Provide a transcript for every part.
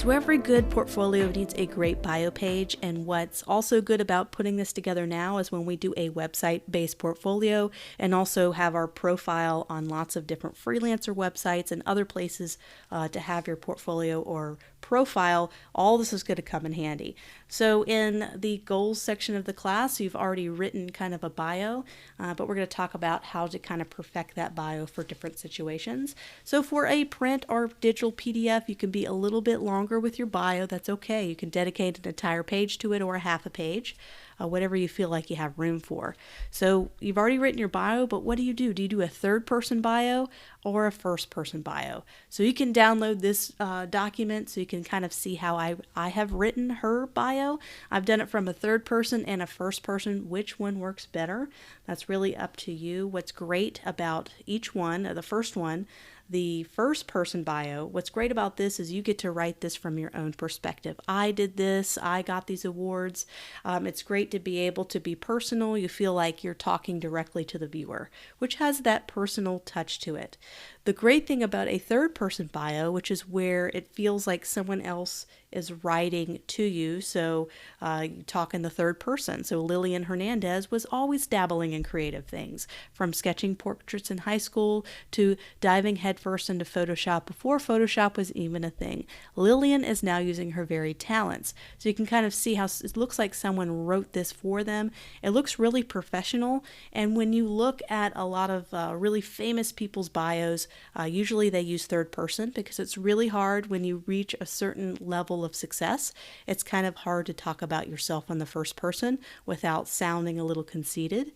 So every good portfolio needs a great bio page, and what's also good about putting this together now is when we do a website-based portfolio and also have our profile on lots of different freelancer websites and other places to have your portfolio or profile, all this is going to come in handy. So in the goals section of the class, you've already written kind of a bio, but we're going to talk about how to kind of perfect that bio for different situations. So for a print or digital PDF, you can be a little bit longer with your bio. That's okay. You can dedicate an entire page to it or a half a page. Whatever you feel like you have room for. So you've already written your bio, but what do you do? Do you do a third-person bio or a first-person bio? So you can download this document so you can kind of see how I have written her bio. I've done it from a third person and a first person. Which one works better? That's really up to you. What's great about each one, the first one, the first person bio, what's great about this is you get to write this from your own perspective. I did this, I got these awards. It's great to be able to be personal. You feel like you're talking directly to the viewer, which has that personal touch to it. The great thing about a third person bio, which is where it feels like someone else is writing to you, so you talk in the third person. So Lillian Hernandez was always dabbling in creative things, from sketching portraits in high school to diving headfirst into Photoshop before Photoshop was even a thing. Lillian is now using her varied talents. So you can kind of see how it looks like someone wrote this for them. It looks really professional, and when you look at a lot of really famous people's bios, usually they use third person because it's really hard when you reach a certain level of success. It's kind of hard to talk about yourself in the first person without sounding a little conceited.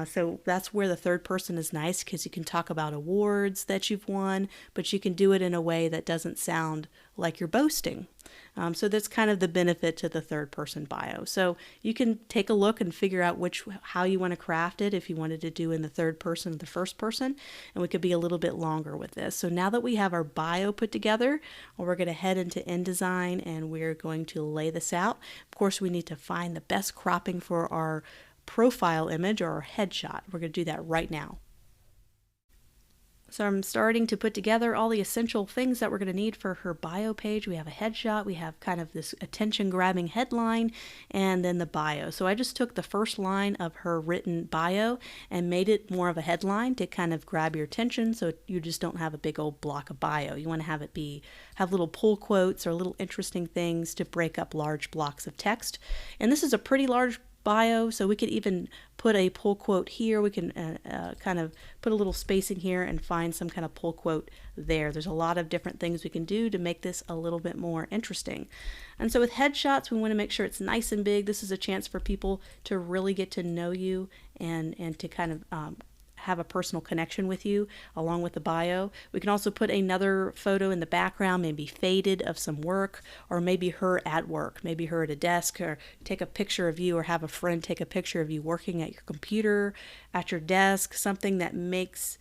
So that's where the third person is nice, because you can talk about awards that you've won, but you can do it in a way that doesn't sound like you're boasting. So that's kind of the benefit to the third person bio. So you can take a look and figure out how you want to craft it, if you wanted to do in the third person or the first person, and we could be a little bit longer with this. So now that we have our bio put together, we're going to head into InDesign and we're going to lay this out. Of course, we need to find the best cropping for our profile image or our headshot. We're going to do that right now. So I'm starting to put together all the essential things that we're going to need for her bio page. We have a headshot, we have kind of this attention-grabbing headline, and then the bio. So I just took the first line of her written bio and made it more of a headline to kind of grab your attention, so you just don't have a big old block of bio. You want to have it have little pull quotes or little interesting things to break up large blocks of text. And this is a pretty large bio, so we could even put a pull quote here. We can kind of put a little spacing here and find some kind of pull quote there. There's a lot of different things we can do to make this a little bit more interesting. And so with headshots, we want to make sure it's nice and big. This is a chance for people to really get to know you and to kind of have a personal connection with you along with the bio. We can also put another photo in the background, maybe faded, of some work, or maybe her at work, maybe her at a desk, or take a picture of you, or have a friend take a picture of you working at your computer, at your desk, something that makes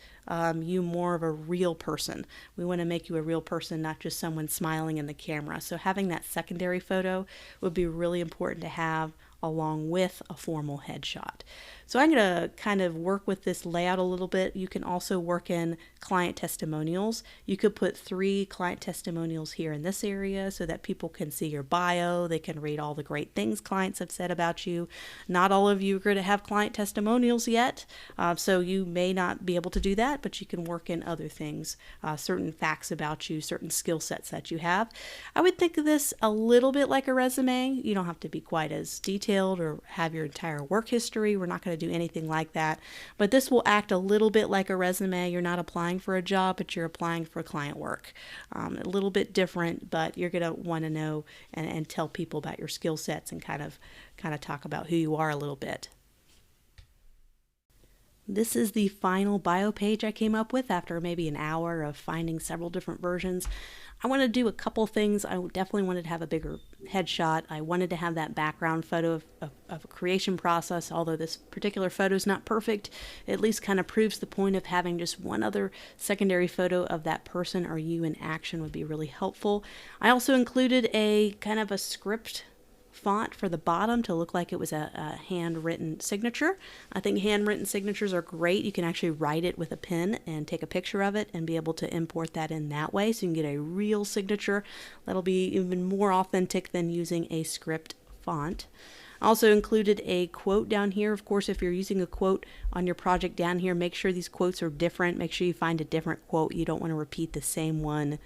you more of a real person. We want to make you a real person, not just someone smiling in the camera. So having that secondary photo would be really important to have along with a formal headshot. So I'm going to kind of work with this layout a little bit. You can also work in client testimonials. You could put 3 client testimonials here in this area so that people can see your bio. They can read all the great things clients have said about you. Not all of you are going to have client testimonials yet, so you may not be able to do that, but you can work in other things, certain facts about you, certain skill sets that you have. I would think of this a little bit like a resume. You don't have to be quite as detailed or have your entire work history. We're not going to do anything like that, but this will act a little bit like a resume. You're not applying for a job, but you're applying for client work. A little bit different, but you're going to want to know and tell people about your skill sets and kind of talk about who you are a little bit. This is the final bio page I came up with after maybe an hour of finding several different versions. I wanted to do a couple things. I definitely wanted to have a bigger headshot. I wanted to have that background photo of a creation process. Although this particular photo is not perfect, it at least kind of proves the point of having just one other secondary photo of that person or you in action would be really helpful. I also included a kind of a script font for the bottom to look like it was a handwritten signature. I think handwritten signatures are great. You can actually write it with a pen and take a picture of it and be able to import that in that way, so you can get a real signature that'll be even more authentic than using a script font. Also included a quote down here. Of course, if you're using a quote on your project down here, make sure these quotes are different. Make sure you find a different quote. You don't want to repeat the same one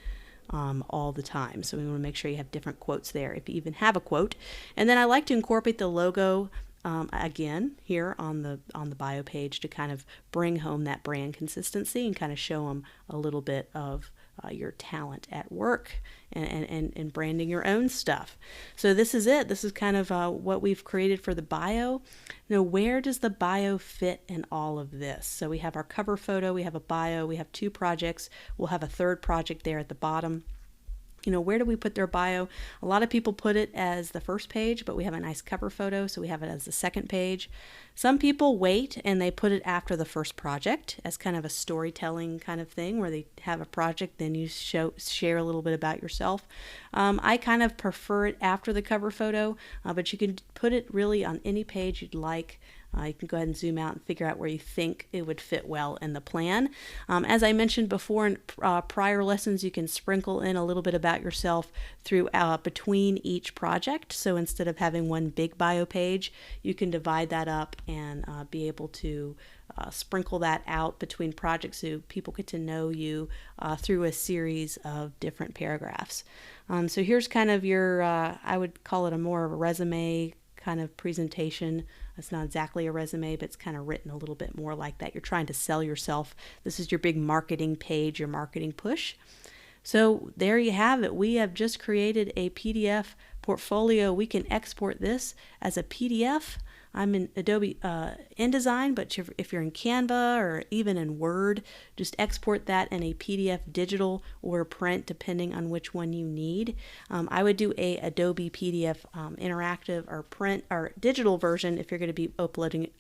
all the time. So we want to make sure you have different quotes there, if you even have a quote. And then I like to incorporate the logo again here on the bio page to kind of bring home that brand consistency and kind of show them a little bit of your talent at work and branding your own stuff. So this is it. This is kind of what we've created for the bio. Now, where does the bio fit in all of this? So we have our cover photo, we have a bio, we have 2 projects, we'll have a 3rd project there at the bottom. You know, where do we put their bio? A lot of people put it as the first page, but we have a nice cover photo, so we have it as the 2nd page. Some people wait and they put it after the first project as kind of a storytelling kind of thing, where they have a project, then you share a little bit about yourself. I kind of prefer it after the cover photo, but you can put it really on any page you'd like. You can go ahead and zoom out and figure out where you think it would fit well in the plan. As I mentioned before in prior lessons, you can sprinkle in a little bit about yourself through between each project. So instead of having one big bio page, you can divide that up and be able to sprinkle that out between projects so people get to know you through a series of different paragraphs. So here's kind of your, I would call it more of a resume kind of presentation. It's not exactly a resume, but it's kind of written a little bit more like that. You're trying to sell yourself. This is your big marketing page, your marketing push. So there you have it. We have just created a PDF portfolio. We can export this as a PDF. I'm in Adobe InDesign, but if you're in Canva or even in Word, just export that in a PDF digital or print, depending on which one you need. I would do a Adobe PDF interactive or print or digital version if you're going to be uploading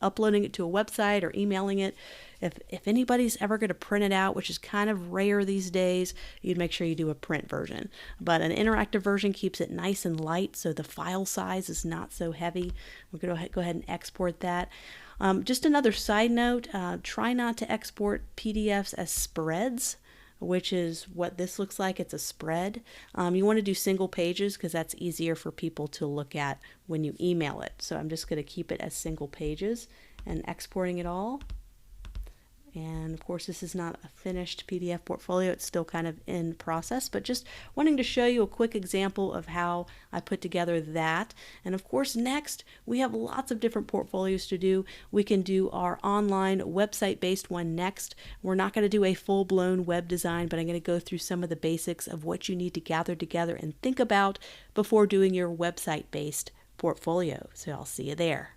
it to a website or emailing it. If anybody's ever going to print it out, which is kind of rare these days, you'd make sure you do a print version. But an interactive version keeps it nice and light, so the file size is not so heavy. We're going to go ahead and export that. Just another side note, try not to export PDFs as spreads, which is what this looks like. It's a spread. You want to do single pages because that's easier for people to look at when you email it. So I'm just going to keep it as single pages and exporting it all. And of course, this is not a finished PDF portfolio. It's still kind of in process, but just wanting to show you a quick example of how I put together that. And of course, next, we have lots of different portfolios to do. We can do our online website-based one next. We're not going to do a full-blown web design, but I'm going to go through some of the basics of what you need to gather together and think about before doing your website-based portfolio. So I'll see you there.